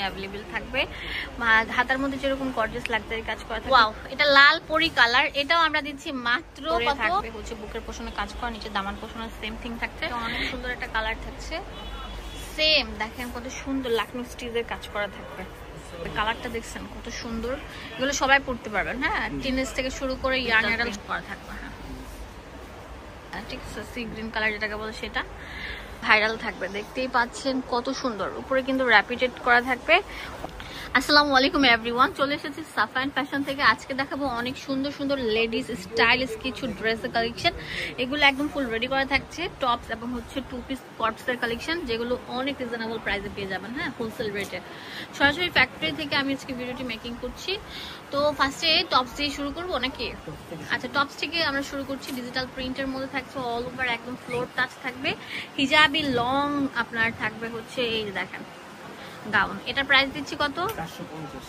শোরুমে অ্যাভেলেবেল থাকবে। হাতার মধ্যে যেরকম গর্জিয়াস লাক্সারি কাজ করা থাকবে। ওয়াও, এটা লাল পরি কালার, এটাও আমরা দিচ্ছি মাত্র কত থাকবে হচ্ছে বুকের পোষণে কাজ করা, নিচে দামান পোষণে সেম থিং থাকছে। অনেক সুন্দর একটা কালার থাকছে, সেম দেখেন কত সুন্দর লাকনো স্টিচের কাজ করা থাকবে। কালারটা দেখছেন কত সুন্দর, এগুলো সবাই পড়তে পারবেন। হ্যাঁ, টিনেজ থেকে শুরু করে ইয়াং অ্যাডাল্ট করা থাকবে। হ্যাঁ ঠিক আছে, সি গ্রিন কালার যেটাকে বলে সেটা ভাইরাল থাকবে, দেখতেই পাচ্ছেন কত সুন্দর। উপরে কিন্তু র্যাপিডেট করা থাকবে। আসসালামু আলাইকুম এভরিওয়ান, চলে এসেছি সাফায়ান ফ্যাশন থেকে। আজকে দেখাবো অনেক সুন্দর সুন্দর লেডিস স্টাইলিশ কিছু ড্রেসের কালেকশন। এগুলো একদম ফুল রেডি করা থাকছে, টপস এবং হচ্ছে 2 পিস কটসের কালেকশন, যেগুলো অনেক রিজনেবল প্রাইসে পেয়ে যাবেন। হ্যাঁ, হোলসেল রেটে সরাসরি ফ্যাক্টরি থেকে আমি আজকে ভিডিওটি মেকিং করছি। তো ফার্স্টে টপস দিয়ে শুরু করবো নাকি? আচ্ছা, টপস থেকে আমরা শুরু করছি। ডিজিটাল প্রিন্টের মধ্যে থাকছে, অল ওভার একদম ফ্লোর টাচ থাকবে, হিজাবি লং আপনার থাকবে হচ্ছে এই দেখেন গাউন। এটার প্রাইস দিচ্ছি কত? 450।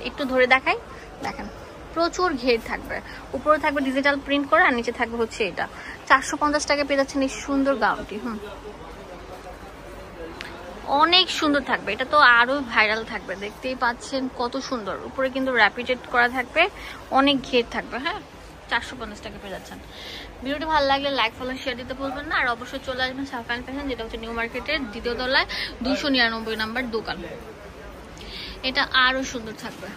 একটু ধরে দেখাই, দেখেন প্রচুর ঘের থাকবে, উপরে থাকবে ডিজিটাল প্রিন্ট করা, আর নিচে থাকবে হচ্ছে এটা। 450 টাকা পেয়ে যাচ্ছেন এই সুন্দর গাউনটি। অনেক সুন্দর থাকবে, এটা তো আরো ভাইরাল থাকবে, দেখতেই পাচ্ছেন কত সুন্দর। উপরে কিন্তু র্যাপিডেট করা থাকবে, অনেক ঘের থাকবে। হ্যাঁ, 450 টাকা পেয়ে যাচ্ছেন। ভিডিওটি ভালো লাগলে লাইক ফলো শেয়ার দিতে ভুলবেন না। আর অবশ্যই চলে আসবেন সাফায়ান ফ্যাশন, যেটা হচ্ছে নিউ মার্কেটের 2য় তলায় 299 নাম্বার দোকান। এটা আরো সুন্দর থাকবে,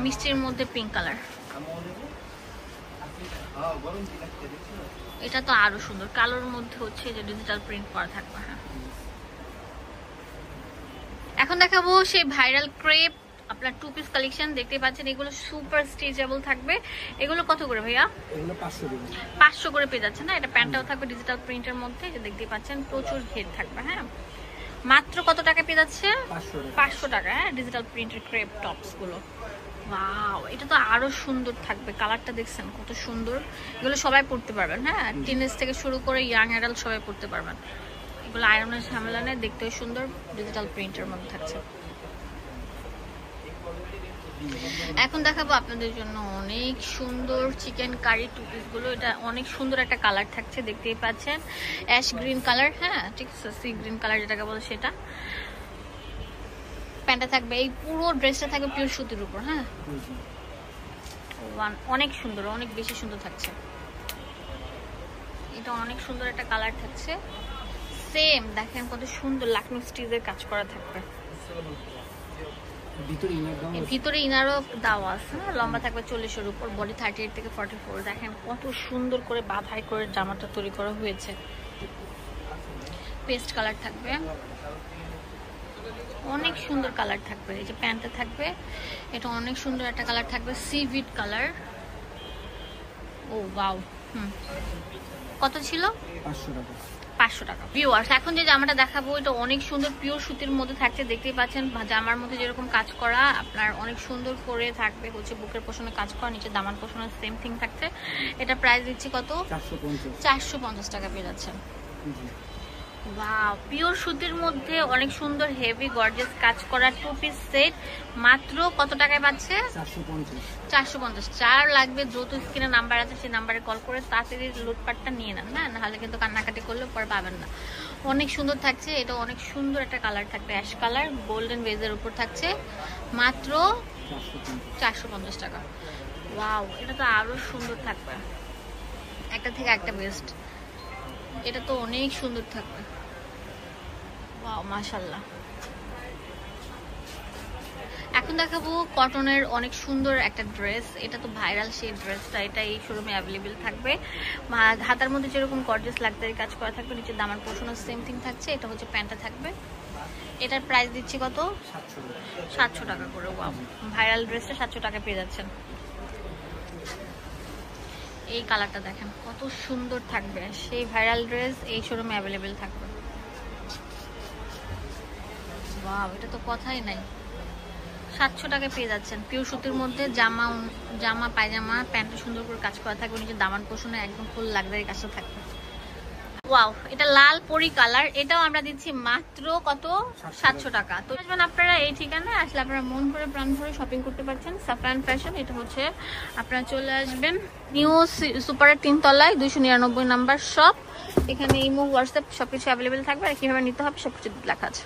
মিষ্টির মধ্যে পিঙ্ক কালার, এটা তো আরো সুন্দর। কালোর মধ্যে হচ্ছে যে ডিজিটাল প্রিন্ট করা থাকবে। হ্যাঁ, এখন দেখাবো সেই ভাইরাল ক্রেপ আপনার 2 পিস কালেকশন, দেখতে পাচ্ছেন এগুলো সুপার স্ট্রেচেবল থাকবে। এগুলো কত করে ভাইয়া? এগুলো 500 করে পেয়ে যাচ্ছে না। এটা প্যান্টটাও থাকবে ডিজিটাল প্রিন্টের মধ্যে, যে দেখতে পাচ্ছেন প্রচুর ঘের থাকবে। হ্যাঁ, মাত্র কত টাকা পেয়ে যাচ্ছে? 500 টাকা। হ্যাঁ, ডিজিটাল প্রিন্টের ক্রেপ টপস গুলো। ওয়াও, এটা তো আরো সুন্দর থাকবে, কালারটা দেখছেন কত সুন্দর। এগুলো সবাই পড়তে পারবেন। হ্যাঁ, টিনেজ থেকে শুরু করে ইয়াং অ্যাডাল্ট সবাই পড়তে পারবেন। এগুলো আয়রনের ঝামেলা নেই, দেখতেও সুন্দর, ডিজিটাল প্রিন্টের মধ্যে থাকছে। এখন দেখাবো আপনাদের জন্য অনেক সুন্দর চিকেন কারি 2 পিস গুলো। এটা অনেক সুন্দর একটা কালার থাকছে, দেখতেই পাচ্ছেন অ্যাশ গ্রিন কালার। হ্যাঁ ঠিক আছে, সি গ্রিন কালার যেটাকে বলে সেটা। প্যান্টটা থাকবে, এই পুরো ড্রেসটা থাকবে পিওর সুতির উপর। হ্যাঁ, অনেক সুন্দর, অনেক বেশি সুন্দর থাকছে। এটা অনেক সুন্দর একটা কালার থাকছে, সেম দেখেন কত সুন্দর লাকনো স্টিচের কাজ করা থাকবে। ভিতরে ইনারও দেওয়া আছে, লম্বা থাকবে 40-এর উপর, বডি 38 থেকে 44। দেখেন কত সুন্দর করে বাঁধাই করে জামাটা তৈরি করা হয়েছে। পেস্ট কালার থাকবে, অনেক সুন্দর কালার থাকবে। এই যে প্যান্টটা থাকবে, এটা অনেক সুন্দর একটা কালার থাকবে, সিভিট কালার। ও ওয়াও, কত ছিল? 500 টাকা। ভিউয়ার্স, এখন যে জামাটা দেখাবো এটা অনেক সুন্দর পিওর সুতির মধ্যে থাকছে, দেখতেই পাচ্ছেন জামার মধ্যে যেরকম কাজ করা আপনার অনেক সুন্দর করে থাকবে হচ্ছে বুকের পোষণে কাজ করা, নিচে দামান পোষণে সেম থিং থাকছে। এটা প্রাইস দিচ্ছি কত? 450 টাকা পেয়ে যাচ্ছেন। ওয়াও, পিওর সুতির মধ্যে অনেক সুন্দর হেভি গর্জিয়াস কাজ করা 2 পিস সেট, মাত্র কত টাকায় পাচ্ছে? 450। যার লাগবে দ্রুত স্ক্রিনে নাম্বার আছে, সেই নাম্বারে কল করে তাড়াতাড়ি লুটপাটটা নিয়ে নেন। হ্যাঁ, নাহলে কিন্তু কান্নাকাটি করলে পরে পাবেন না। অনেক সুন্দর থাকছে, এটা অনেক সুন্দর একটা কালার থাকবে, অ্যাশ কালার গোল্ডেন বেজের উপর থাকছে, মাত্র 450 টাকা। ওয়াও, এটা তো আরো সুন্দর থাকবে, একটা থেকে একটা বেস্ট। এটা তো অনেক সুন্দর থাকবে। ওয়াও, মাশাআল্লাহ। এখন দেখাবো কটনের অনেক সুন্দর একটা ড্রেস, এটা তো ভাইরাল সেই ড্রেসটা। এটা এই শোরুমে অ্যাভেলেবেল থাকবে। হাতার মধ্যে যেরকম গর্জিয়াস লাক্সারি কাজ করা থাকবে, নিচে দামান পোষণও সেম থিং থাকছে। এটা হচ্ছে প্যান্টটা থাকবে, এটার প্রাইস দিচ্ছি কত? 700 টাকা করে। ওয়াও, ভাইরাল ড্রেসটা 700 টাকা পেয়ে যাচ্ছেন। এই কালারটা দেখেন কত সুন্দর থাকবে, সেই ভাইরাল ড্রেস এই শোরুমে অ্যাভেলেবেল থাকবে। ওয়াও, এটা তো কথাই নাই, 700 টাকা পেয়ে যাচ্ছেন। পিওর সুতির মধ্যে জামা পায়জামা প্যান্টে সুন্দর করে কাজ করা থাকবে, নিচে দামান পোষণে একদম ফুল লাক্সারি কাজটা থাকবে। ওয়াও, এটা লাল পরি কালার, এটাও আমরা দিচ্ছি মাত্র কত? 700 টাকা। তো আসবেন আপনারা এই ঠিকানায়, আসলে আপনারা মন ভরে প্রাণ ভরে শপিং করতে পারছেন সাফায়ান ফ্যাশন। এটা হচ্ছে আপনারা চলে আসবেন নিউ সুপারের 3 তলায় 299 নাম্বার শপ। এখানে ইমো হোয়াটসঅ্যাপ সবকিছু অ্যাভেলেবেল থাকবে, আর কিভাবে নিতে হবে সবকিছু লেখা আছে।